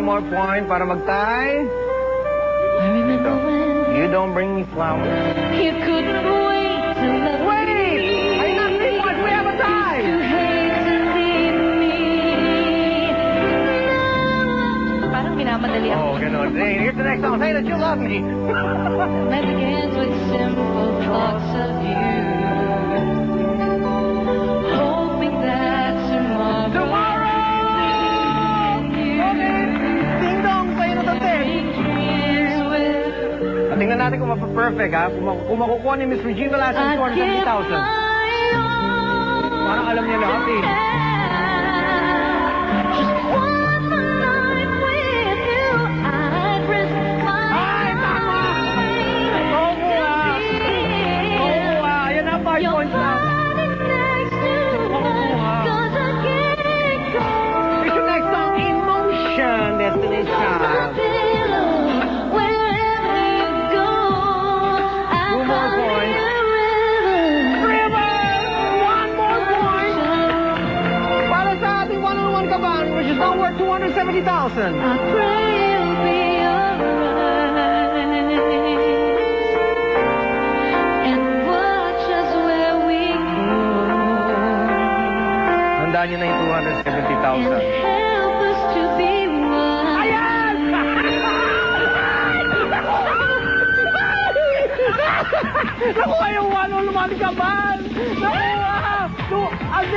one more point para mag-tie. I remember when You don't bring me flowers. you couldn't wait to love Wait! me. I not 3 points. We have a tie. You hate to leave me. Parang minamadali ako. Oh, ganun. Hey, here's the next song. Say that you love me. Life begins with simple thoughts of you. Hoping that tomorrow. Ding dong, sa'yo na tate. Dreams will. Tingnan natin kung mapa-perfect, ha? Kung makukuha ni Miss Regina Velasquez score ng 70,000. Parang alam niya lahat, eh. Just one night with you, I'd risk my Ay, tama! Oo, yan na, 5 points na. Here's your next song, Emotion, Destiny's Child. Which is now worth 270,000. I pray you'll be alright and watch us where we go. Handaan niyo na yung 270,000. And help us to be one. Ayan! Nakuha yung 1 on 1 kaban! Nakuha!